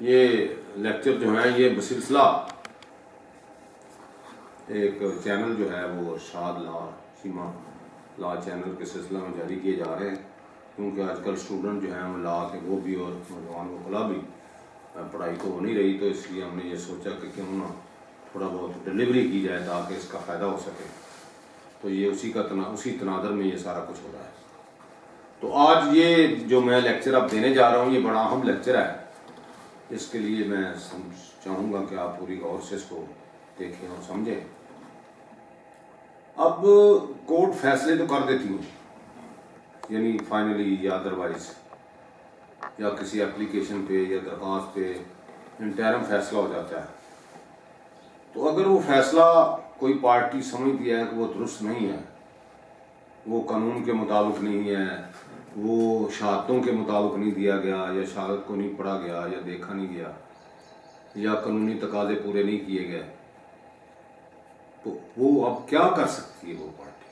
ये लेक्चर जो है ये बसिलसिला एक चैनल जो है वो अरशाद ला सीमा ला चैनल के सिलसिला में जारी किए जा रहे हैं, क्योंकि आजकल स्टूडेंट जो हैं वो ला के वो भी और नौजवान को खुला भी पढ़ाई तो हो नहीं रही, तो इसलिए हमने ये सोचा कि क्यों ना थोड़ा बहुत डिलीवरी की जाए ताकि इसका फ़ायदा हो सके। तो ये उसी तनादर में ये सारा कुछ हो रहा है। तो आज ये जो मैं लेक्चर अब देने जा रहा हूँ ये बड़ा अहम लेक्चर है। इसके लिए मैं चाहूँगा कि आप पूरी गौर से इसको देखें और समझें। अब कोर्ट फैसले तो कर देती हैं, यानी फाइनली या अदरवाइज या किसी एप्लीकेशन पे या दरख्वास्त पे इंटरम फैसला हो जाता है। तो अगर वो फैसला कोई पार्टी समझती है कि वो दुरुस्त नहीं है, वो कानून के मुताबिक नहीं है, वो शहादतों के मुताबिक नहीं दिया गया या शहादत को नहीं पढ़ा गया या देखा नहीं गया या कानूनी तकाजे पूरे नहीं किए गए, तो वो अब क्या कर सकती है वो पार्टी?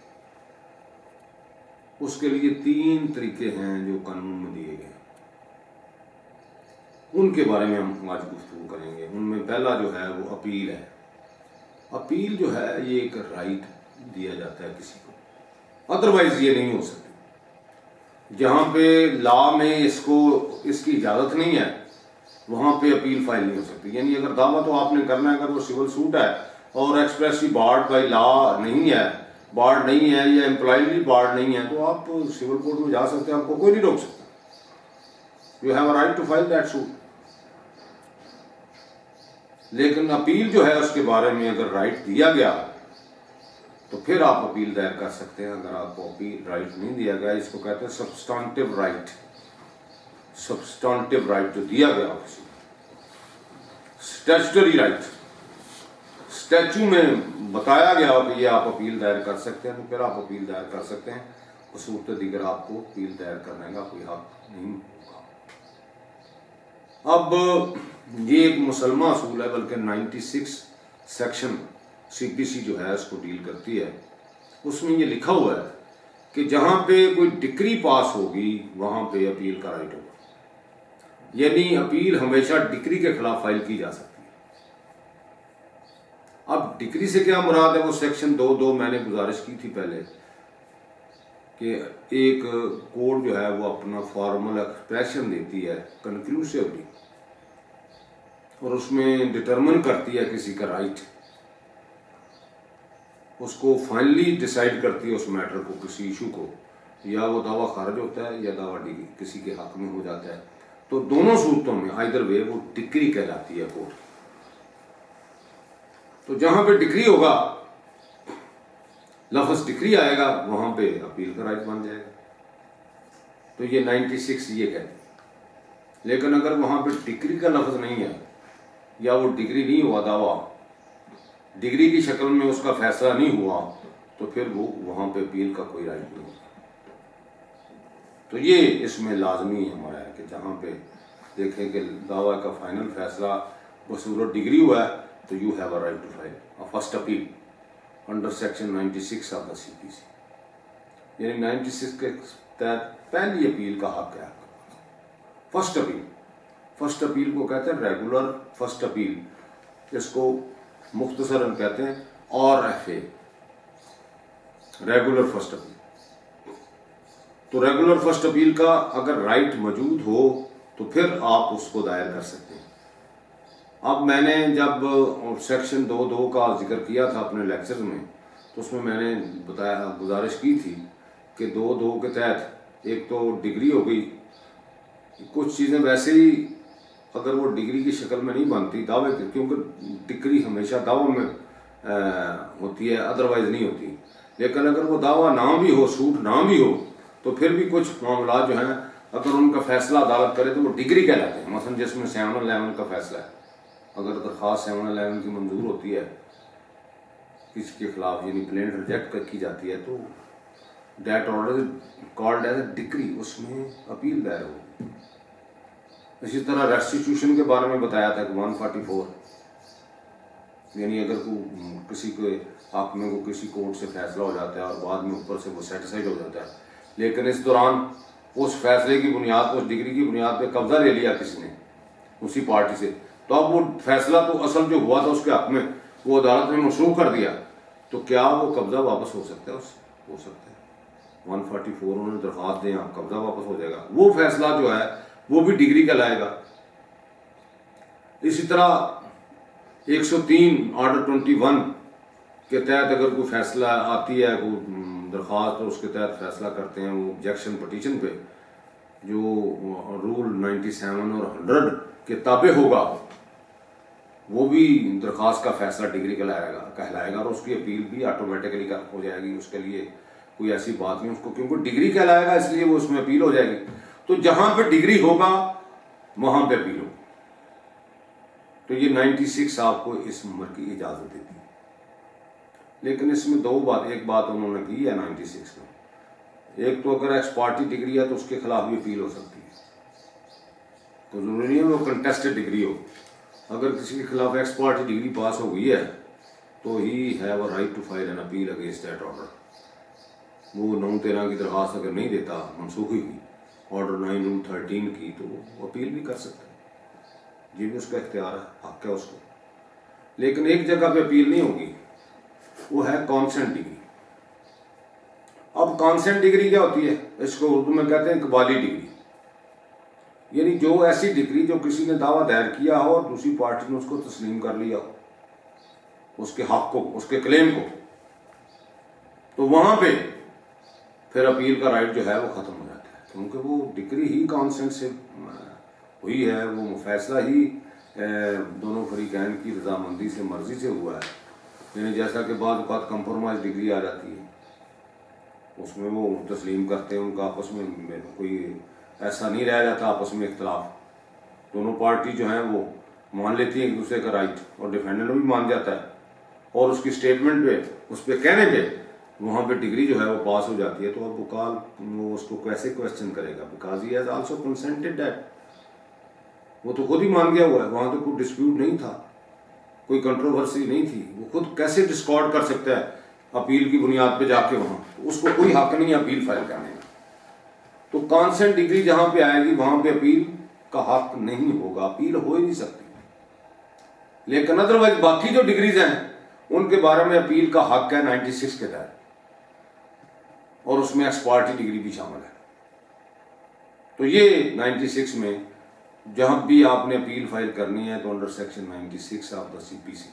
उसके लिए 3 तरीके हैं जो कानून में दिए गए, उनके बारे में हम आज गुफ्तगू करेंगे। उनमें पहला जो है वो अपील है। अपील जो है ये एक राइट दिया जाता है किसी को, अदरवाइज ये नहीं हो सकती। जहाँ पे लॉ में इसकी इजाज़त नहीं है वहाँ पे अपील फाइल नहीं हो सकती। यानी अगर दावा तो आपने करना है, अगर वो सिविल सूट है और एक्सप्रेसली बार्ड बाय लॉ नहीं है, बार्ड नहीं है या एम्प्लॉयली बार्ड नहीं है, तो आप सिविल कोर्ट में जा सकते हैं, आपको कोई नहीं रोक सकता। You have a right to file that suit. लेकिन अपील जो है उसके बारे में अगर राइट दिया गया तो फिर आप अपील दायर कर सकते हैं। अगर आपको अपील राइट नहीं दिया गया, इसको कहते हैं सब्सटेंटिव राइट। सब्सटेंटिव राइट जो दिया गया किसी, स्टैट्यूटरी राइट, स्टैच्यू में बताया गया हो कि ये आप अपील दायर कर सकते हैं, तो फिर आप अपील दायर कर सकते हैं। उस सूरत दीगर आपको अपील दायर करने का कोई हक नहीं होगा। अब ये एक मुसलमान असूल है, बल्कि 96 सेक्शन CPC जो है उसको डील करती है। उसमें ये लिखा हुआ है कि जहाँ पे कोई डिक्री पास होगी वहाँ पे अपील का राइट होगा। यानी अपील हमेशा डिक्री के खिलाफ फाइल की जा सकती है। अब डिक्री से क्या मुराद है, वो सेक्शन 2(2) मैंने गुजारिश की थी पहले कि एक कोर्ट जो है वो अपना फॉर्मल एक्सप्रेशन देती है कंक्लूसिवली और उसमें डिटरमिन करती है किसी का राइट, उसको फाइनली डिसाइड करती है उस मैटर को, किसी इशू को, या वो दावा खारिज होता है या दावा किसी के हक में हो जाता है। तो दोनों सूरतों में आइदर वे वो डिक्री कहलाती है कोर्ट। तो जहां पे डिक्री होगा, लफ्ज डिक्री आएगा, वहां पे अपील का राइट बन जाएगा। तो ये 96 ये कहते हैं। लेकिन अगर वहां पे डिक्री का लफ्ज नहीं है या वो डिग्री नहीं हुआ दावा, डिग्री की शक्ल में उसका फैसला नहीं हुआ, तो फिर वो वहां पे अपील का कोई राइट नहीं होता। तो ये इसमें लाजमी हमारा है कि जहां पे देखें कि दावा का फाइनल फैसला बसूरत डिग्री हुआ है, तो you have a right to file a first appeal under section 96 of the CPC। यानी 96 के तहत पहली अपील का हक है। फर्स्ट अपील, फर्स्ट अपील को कहते हैं रेगुलर फर्स्ट अपील, इसको मुख्तसरन कहते हैं RFA, रेगुलर फर्स्ट अपील। तो रेगुलर फर्स्ट अपील का अगर राइट मौजूद हो तो फिर आप उसको दायर कर सकते हैं। अब मैंने जब सेक्शन 2(2) का जिक्र किया था अपने लेक्चर में, तो उसमें मैंने बताया, गुजारिश की थी कि 2(2) के तहत एक तो डिग्री हो गई, कुछ चीज़ें वैसे ही अगर वो डिग्री की शक्ल में नहीं बनती दावे की, क्योंकि डिग्री हमेशा दावों में होती है, अदरवाइज नहीं होती। लेकिन अगर वो दावा ना भी हो, सूट ना भी हो, तो फिर भी कुछ मामला जो हैं अगर उनका फैसला अदालत करे तो वो डिग्री कहलाते हैं। मसलन जिसमें 711 का फैसला है, अगर दरख्वास्त 711 की मंजूर होती है किसी के खिलाफ, यानी प्लेन रिजेक्ट की जाती है, तो that order called as a decree, उसमें अपील दायर हो। इसी तरह रेस्टिट्यूशन के बारे में बताया था कि 144, यानी अगर किसी के हक में को किसी कोर्ट से फैसला हो जाता है और बाद में ऊपर से वो सेटिस्फाइड हो जाता है, लेकिन इस दौरान उस फैसले की बुनियाद, उस डिग्री की बुनियाद पे कब्जा ले लिया किसी ने, उसी पार्टी से, तो अब वो फैसला तो असल जो हुआ था उसके हक में वो अदालत ने मशरू कर दिया, तो क्या वो कब्जा वापस हो सकता है? उससे हो सकता है। 144 उन्होंने दरख्वास्त दें, आप कब्जा वापस हो जाएगा। वो फैसला जो है वो भी डिग्री कहलाएगा। इसी तरह 103 ऑर्डर 21 के तहत अगर कोई फैसला आती है, कोई दरख्वास्त, तो उसके तहत फैसला करते हैं वो ऑब्जेक्शन पटिशन पे, जो रूल 97 और 100 के ताबे होगा, वो भी दरख्वास्त का फैसला डिग्री कहलाएगा और उसकी अपील भी ऑटोमेटिकली हो जाएगी। उसके लिए कोई ऐसी बात नहीं उसको, क्योंकि डिग्री कहलाएगा इसलिए वो उसमें अपील हो जाएगी। तो जहां पे डिग्री होगा वहां पे अपील होगी। तो ये 96 आपको इस उम्र की इजाजत देती है। लेकिन इसमें एक बात उन्होंने की है 96 में, एक तो अगर एक्स पार्टी डिग्री है तो उसके खिलाफ भी अपील हो सकती है, तो जरूरी नहीं है वो कंटेस्टेड डिग्री हो। अगर किसी के खिलाफ एक्स पार्टी डिग्री पास हो गई है तो he have a right to file an appeal against that order. वो 9/13 की दरख्वास्त अगर नहीं देता मनसूखी की, ऑर्डर 9/13 की, तो वो अपील भी कर सकता है। ये भी उसका इख्तियार है, हक है उसको। लेकिन एक जगह पे अपील नहीं होगी, वो है कॉन्सेंट डिग्री। अब कॉन्सेंट डिग्री क्या होती है? इसको उर्दू में कहते हैं इकबाली डिग्री, यानी जो ऐसी डिग्री जो किसी ने दावा दायर किया हो और दूसरी पार्टी ने उसको तस्लीम कर लिया हो, उसके हक को, उसके क्लेम को, तो वहां पे फिर अपील का राइट जो है वो खत्म हो जाता है, क्योंकि वो डिग्री ही कॉन्सेंट से हुई है, वो फैसला ही दोनों फरीकैन की रजामंदी से, मर्जी से हुआ है। यानी जैसा कि बाद औक़ात कंप्रोमाइज डिग्री आ जाती है, उसमें वो तस्लीम करते हैं, उनका आपस में कोई ऐसा नहीं रह जाता आपस में इख्तलाफ, दोनों पार्टी जो हैं वो मान लेती है एक दूसरे का राइट, और डिफेंडेंट भी मान जाता है, और उसकी स्टेटमेंट पे, उस पर कहने पे वहाँ पे डिग्री जो है वो पास हो जाती है। तो अब वकाल वो उसको कैसे क्वेश्चन करेगा? Because he has also consented that, वो तो खुद ही मान गया हुआ है, वहाँ तो कोई डिस्प्यूट नहीं था, कोई कंट्रोवर्सी नहीं थी, वो खुद कैसे डिस्कॉर्ड कर सकता है अपील की बुनियाद पे जाके वहाँ? तो उसको कोई हक नहीं है अपील फाइल करने का। तो कॉन्सेंट डिग्री जहाँ पे आएगी वहाँ पे अपील का हक नहीं होगा, अपील हो ही नहीं सकती। लेकिन अदरवाइज बाकी जो डिग्रीज हैं उनके बारे में अपील का हक है 96 के तहत, और उसमें एक्स पार्टी डिग्री भी शामिल है। तो ये 96 में जहां भी आपने अपील फाइल करनी है तो under section 96 of the CPC,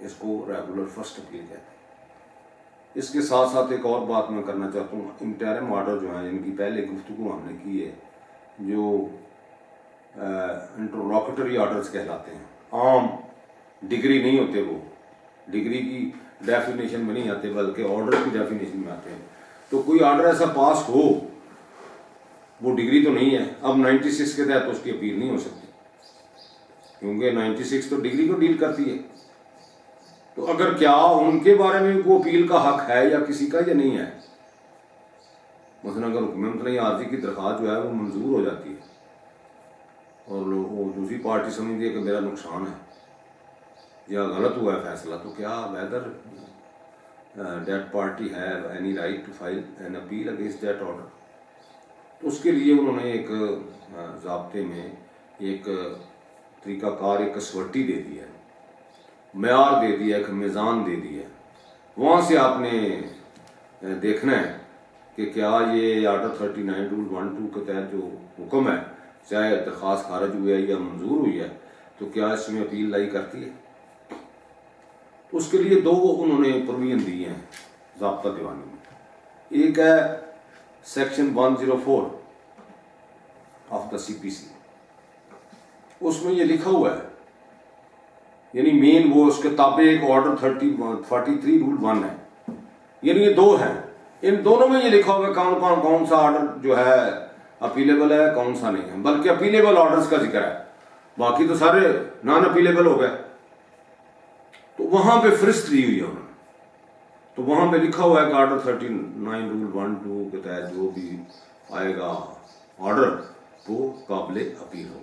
इसको रेगुलर फर्स्ट अपील कहते हैं। इसके साथ साथ एक और बात मैं करना चाहता हूँ, इंटरिम ऑर्डर जो है, इनकी पहले गुफ्तगू हमने की है, जो इंटरलॉकुटरी ऑर्डर्स कहलाते हैं, आम डिग्री नहीं होते, वो डिग्री की डेफिनेशन में नहीं आते बल्कि ऑर्डर की डेफिनेशन में आते हैं। तो कोई ऑर्डर ऐसा पास हो, वो डिग्री तो नहीं है, अब 96 के तहत उसकी अपील नहीं हो सकती, क्योंकि 96 तो डिग्री को डील करती है। तो अगर क्या उनके बारे में वो अपील का हक है या किसी का या नहीं है, मसलन अगर हुकूमत आर्जी की दरख्वास्त जो है वो मंजूर हो जाती है और वो दूसरी पार्टी समझती है कि मेरा नुकसान है या गलत हुआ है फैसला, तो क्या whether that party have any right to file an appeal against that order? तो उसके लिए उन्होंने एक ज़ाब्ते में एक तरीक़ाकार, एक कसवटी दे दी है, मेयार दे दिया, एक मीज़ान दे दिया। वहाँ से आपने देखना है कि क्या ये ऑर्डर 39 रूल 1-2 के तहत जो हुक्म है, चाहे दरख्वास्त खारिज हुई है या मंजूर हुई है, तो क्या इसमें अपील लाई करती है? तो उसके लिए दो उन्होंने प्रोविजन दिए हैं ज़ाब्ता दीवानी में। एक है सेक्शन 104 ऑफ द CPC, उसमें ये लिखा हुआ है, यानी मेन वो उसके ताबे एक ऑर्डर 43 रूल 1 है, यानी ये दो हैं, इन दोनों में ये लिखा हुआ है कौन सा ऑर्डर जो है अपीलेबल है, कौन सा नहीं है। बल्कि अपीलेबल ऑर्डर्स का जिक्र है, बाकी तो सारे नॉन अपीलेबल हो गए। तो वहां पे फरिस्त दी हुई है उन्होंने, तो वहां पे लिखा हुआ है कि ऑर्डर 39 रूल 1-2 के तहत जो भी आएगा ऑर्डर वो काबिल अपील होगा।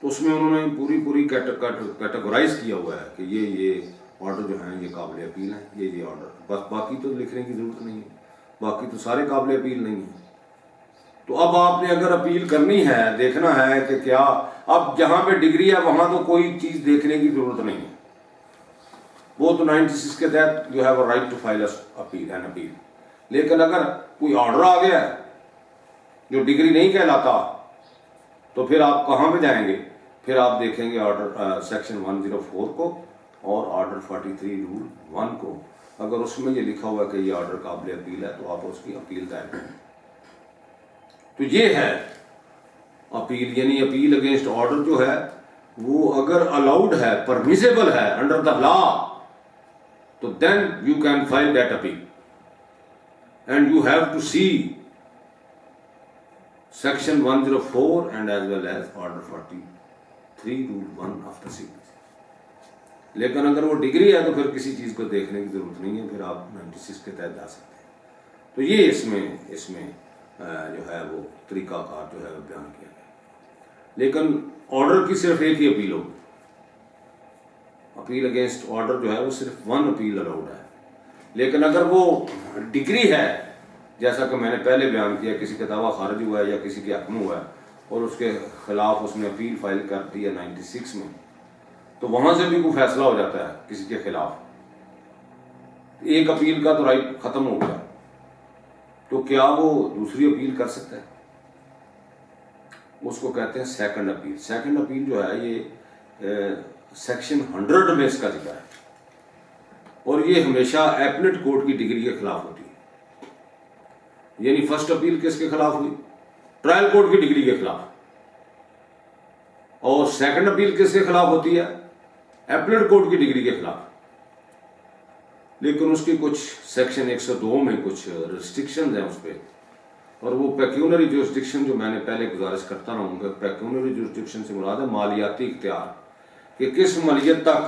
तो उसमें उन्होंने पूरी कैटेगराइज किया हुआ है कि ये ऑर्डर जो हैं ये काबिल अपील हैं, ये ऑर्डर, बस बाकी तो लिखने की जरूरत नहीं है, बाकी तो सारे काबिल अपील नहीं है। तो अब आपने अगर अपील करनी है, देखना है कि क्या, अब जहां पे डिग्री है वहां तो कोई चीज देखने की जरूरत नहीं है, वो तो 96 के तहत you have a right to file appeal an appeal. लेकिन अगर कोई ऑर्डर आ गया है जो डिग्री नहीं कहलाता, तो फिर आप कहाँ पे जाएंगे? फिर आप देखेंगे ऑर्डर सेक्शन 104 को और ऑर्डर 43 रूल 1 को। अगर उसमें ये लिखा हुआ है कि ये ऑर्डर काबिल अपील है, तो आप उसकी अपील दायर करें। तो ये है अपील, यानी अपील अगेंस्ट ऑर्डर जो है वो अगर अलाउड है, परमिसेबल है अंडर द लॉ, तो then you can file that appeal and you have to see section 104 and as well as order 43 rule 1 of the CPC. लेकिन अगर वो डिग्री है तो फिर किसी चीज को देखने की जरूरत नहीं है, फिर आप 96 के तहत जा सकते हैं। तो ये इसमें जो है वो तरीकाकार जो है बयान किया गया। लेकिन ऑर्डर की सिर्फ एक ही अपील होगी, अपील अगेंस्ट ऑर्डर जो है वो सिर्फ 1 अपील अलाउड है। लेकिन अगर वो डिग्री है, जैसा कि मैंने पहले बयान किया, किसी का दावा खारिज हुआ है या किसी के हक में हुआ है और उसके खिलाफ उसने अपील फाइल कर दी है 96 में, तो वहां से भी कोई फैसला हो जाता है किसी के खिलाफ, एक अपील का तो राइट खत्म हो गया, तो क्या वो दूसरी अपील कर सकता है? उसको कहते हैं सेकंड अपील। सेकंड अपील जो है ये सेक्शन 100 में इसका जिक्र है, और ये हमेशा एपलेट कोर्ट की डिग्री के खिलाफ होती है। यानी फर्स्ट अपील किसके खिलाफ हुई? ट्रायल कोर्ट की डिग्री के खिलाफ। और सेकंड अपील किसके खिलाफ होती है? एपलेट कोर्ट की डिग्री के खिलाफ। लेकिन उसकी कुछ सेक्शन 102 में कुछ रिस्ट्रिक्शंस हैं उस पर, और वो पेक्यूनरी जुरिस्डिक्शन जो मैंने पहले गुजारिश करता रहूंगा, पेक्यूनरी जुरिस्डिक्शन से मुराद है मालियाती इख्तियार, कि किस मलियत तक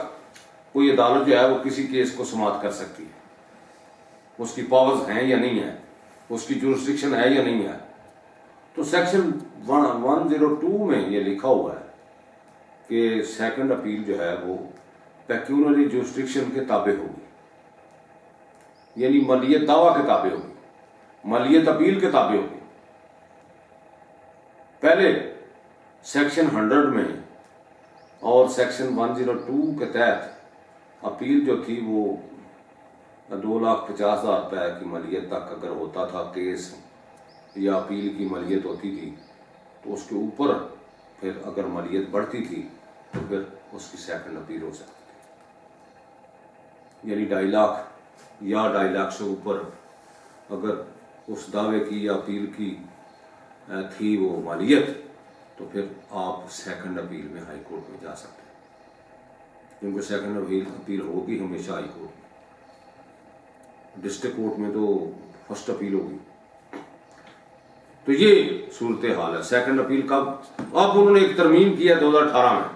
कोई अदालत जो है वो किसी केस को समाअत कर सकती है, उसकी पावर्स हैं या नहीं है, उसकी जुरिस्डिक्शन है या नहीं है। तो सेक्शन 102 में ये लिखा हुआ है कि सेकंड अपील जो है वो पेक्यूनरी जुरिस्डिक्शन के ताबे होगी, यानी मलियत दावा के ताबे होगी, मलियत अपील के ताबे होगी। पहले सेक्शन 100 में और सेक्शन 102 के तहत अपील जो थी वो 2,50,000 रुपये की मलियत तक अगर होता था केस या अपील की मलियत होती थी, तो उसके ऊपर फिर अगर मलियत बढ़ती थी तो फिर उसकी सेकंड अपील हो सकती थी। यानी 2.5 लाख या 2.5 लाख से ऊपर अगर उस दावे की या अपील की थी वो मलियत, तो फिर आप सेकंड अपील में हाई कोर्ट में जा सकते हैं, क्योंकि सेकंड अपील होगी हमेशा हाई कोर्ट में। डिस्ट्रिक्ट कोर्ट में तो फर्स्ट अपील होगी। तो ये सूरत हाल है। सेकंड अपील कब? अब उन्होंने एक तरमीम की है 2018 में।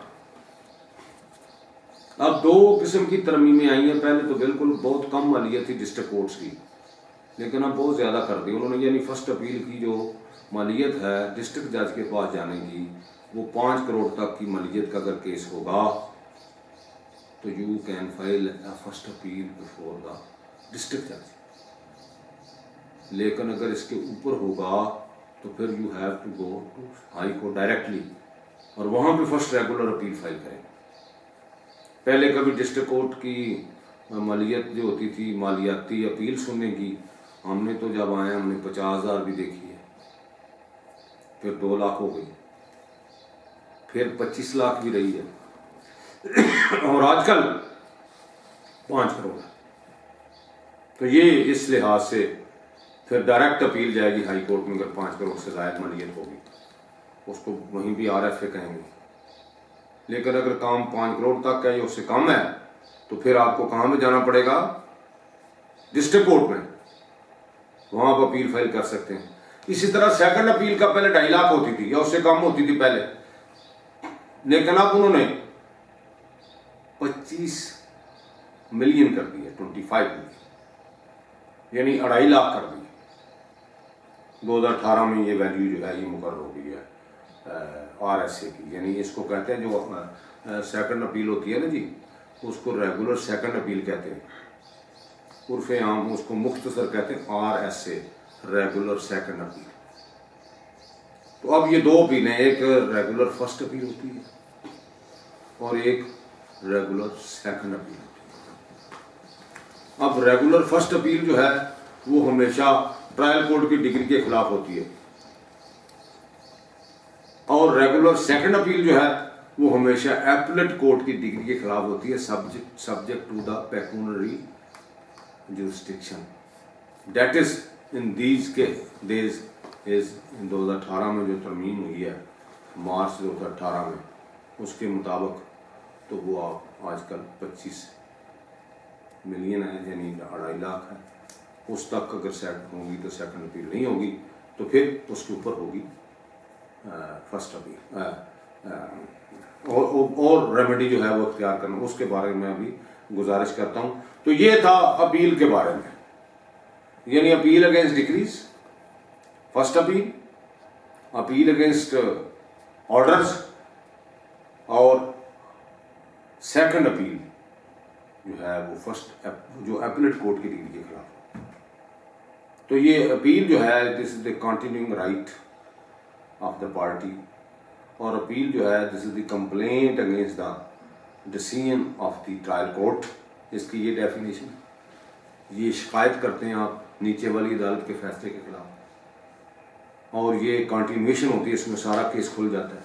अब 2 किस्म की तरमीमें आई हैं। पहले तो बिल्कुल बहुत कम मालियत थी डिस्ट्रिक्ट कोर्ट्स की, लेकिन अब बहुत ज़्यादा कर दी उन्होंने। यानी फर्स्ट अपील की जो मालियत है डिस्ट्रिक्ट जज के पास जाने की, वो 5 करोड़ तक की मालियत का अगर केस होगा तो you can file first appeal before the district जज। लेकिन अगर इसके ऊपर होगा तो फिर you have to go to high court directly, और वहाँ पे फर्स्ट रेगुलर अपील फाइल करें। पहले कभी डिस्ट्रिक्ट कोर्ट की मालियत जो होती थी, मालियाती अपील सुनने की, हमने तो जब आए हमने 50,000 भी देखी है, फिर 2 लाख हो गई, फिर 25 लाख भी रही है, और आजकल 5 करोड़ है। तो ये इस लिहाज से फिर डायरेक्ट अपील जाएगी हाई कोर्ट में। अगर 5 करोड़ से ज़ायद मालियत होगी उसको वहीं भी RFA कहेंगे। लेकिन अगर काम 5 करोड़ तक है या उससे कम है, तो फिर आपको कहाँ में जाना पड़ेगा? डिस्ट्रिक्ट कोर्ट में, वहां आप अपील फाइल कर सकते हैं। इसी तरह सेकंड अपील का पहले 2.5 लाख होती थी या उससे कम होती थी पहले, लेकिन अब उन्होंने 25 मिलियन कर दिया, 25 मिलियन, यानी 2.5 लाख कर दिया। 2018 में ये वैल्यू जो है ये मुकर्रर हो गई है RSA की। यानी इसको कहते हैं जो सेकंड अपील होती है ना जी, उसको रेगुलर सेकंड अपील कहते हैं, उर्फे आम उसको मुख्तसर कहते हैं RSA, रेगुलर सेकंड अपील। तो अब ये दो अपीलें, एक रेगुलर फर्स्ट अपील होती है और एक रेगुलर सेकंड अपील होती है। अब रेगुलर फर्स्ट अपील जो है वो हमेशा ट्रायल कोर्ट की डिग्री के खिलाफ होती है और रेगुलर सेकंड अपील जो है वो हमेशा एपलेट कोर्ट की डिग्री के खिलाफ होती है, subject to the pecuniary jurisdiction. That is in these के डेज इज 2018 में जो तरमीम हुई है मार्च 2018 में, उसके मुताबिक तो वो आप आजकल 25 मिलियन है, यानी 2.5 लाख है। उस तक अगर सेट होगी तो सेकंड अपील नहीं होगी, तो फिर उसके ऊपर होगी फर्स्ट अपील और रेमेडी जो है वो इख्तियार करना। उसके बारे में अभी गुजारिश करता हूँ। तो ये था अपील के बारे में, यानी appeal against decrease, first appeal, appeal against orders और सेकंड अपील जो है वो फर्स्ट जो एपलेट कोर्ट की डिग्री के खिलाफ। तो ये अपील जो है this is the continuing right of the party, और अपील जो है this is the complaint against the decision of the trial court. इसकी ये डेफिनेशन, ये शिकायत करते हैं आप नीचे वाली अदालत के फैसले के खिलाफ, और ये कंटिन्यूएशन होती है, इसमें सारा केस खुल जाता है।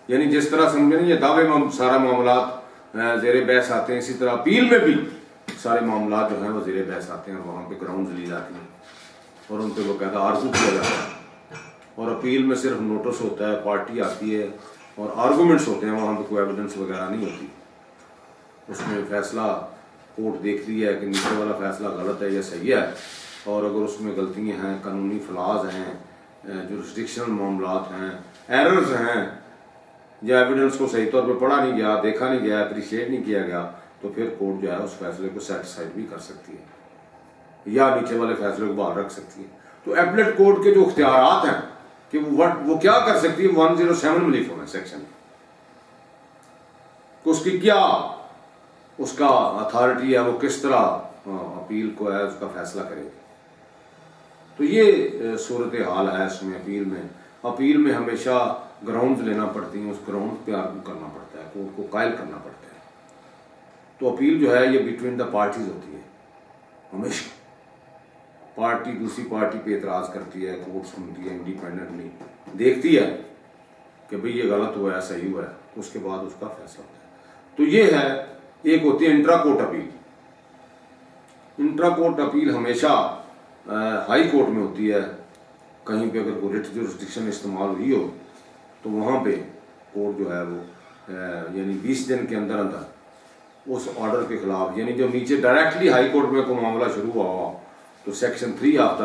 यानी जिस तरह समझे नहीं ये दावे में सारा मामला ज़ेर बहस आते हैं, इसी तरह अपील में भी सारे मामला जो हैं वो ज़ेर बहस आते हैं और वहाँ पे ग्राउंड ली जाती हैं और उन पर बाकायदा आर्गू किया जाता है। और अपील में सिर्फ नोटिस होता है, पार्टी आती है और आर्गूमेंट्स होते हैं, वहाँ पे कोई एविडेंस वगैरह नहीं होती। उसमें फैसला कोर्ट देख रही है कि नीचे वाला फैसला गलत है या सही है, और अगर उसमें गलतियाँ हैं, कानूनी फलाज हैं, जुरिस्डिक्शनल मामलात हैं, एरर्स हैं, या एविडेंस को सही तौर पे पढ़ा नहीं गया, देखा नहीं गया, अप्रिशिएट नहीं किया गया, तो फिर कोर्ट जो है उस फैसले को सेटिस्फाइड भी कर सकती है या नीचे वाले फैसले को बाहर रख सकती है। तो एपलेट कोर्ट के जो इख्तियारात हैं कि वो क्या कर सकती है, 107 में लिखा है सेक्शन, उसकी क्या उसका अथॉरिटी है, वो किस तरह अपील को है उसका फैसला करेगी। तो ये सूरत हाल है इसमें। अपील में हमेशा ग्राउंड्स लेना पड़ती हैं, उस ग्राउंड पे आर्गू करना पड़ता है, कोर्ट को कायल करना पड़ता है। तो अपील जो है ये बिटवीन द पार्टीज होती है। हमेशा पार्टी दूसरी पार्टी पे एतराज़ करती है, कोर्ट सुनती है, इंडिपेंडेंटली देखती है कि भाई ये गलत हुआ है, सही हुआ है, तो उसके बाद उसका फैसला होता है। तो ये है, एक होती है intra court appeal. Intra court appeal हमेशा हाई कोर्ट में होती है। कहीं पे अगर कोई रिट जुरिस्डिक्शन इस्तेमाल हुई हो तो वहाँ पे कोर्ट जो है वो यानी 20 दिन के अंदर अंदर उस ऑर्डर के खिलाफ, यानी जो नीचे डायरेक्टली हाई कोर्ट में कोई मामला शुरू हुआ हो तो सेक्शन 3 ऑफ द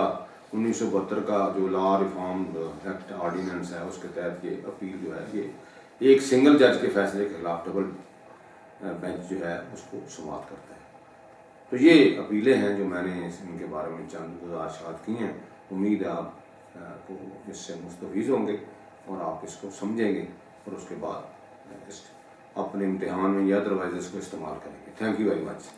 1972 का जो लॉ रिफॉर्म एक्ट ऑर्डिनेंस है उसके तहत ये अपील जो है ये एक सिंगल जज के फैसले के खिलाफ डबल बेंच जो है उसको समाप्त करता है। तो ये अपीलें हैं जो मैंने इनके बारे में चंद गुज़ारिशात की हैं। उम्मीद है आप को इससे मुस्तफ़ीज़ होंगे और आप इसको समझेंगे और उसके बाद अपने इम्तिहान में या अदरवाइज इसको इस्तेमाल करेंगे। Thank you very much.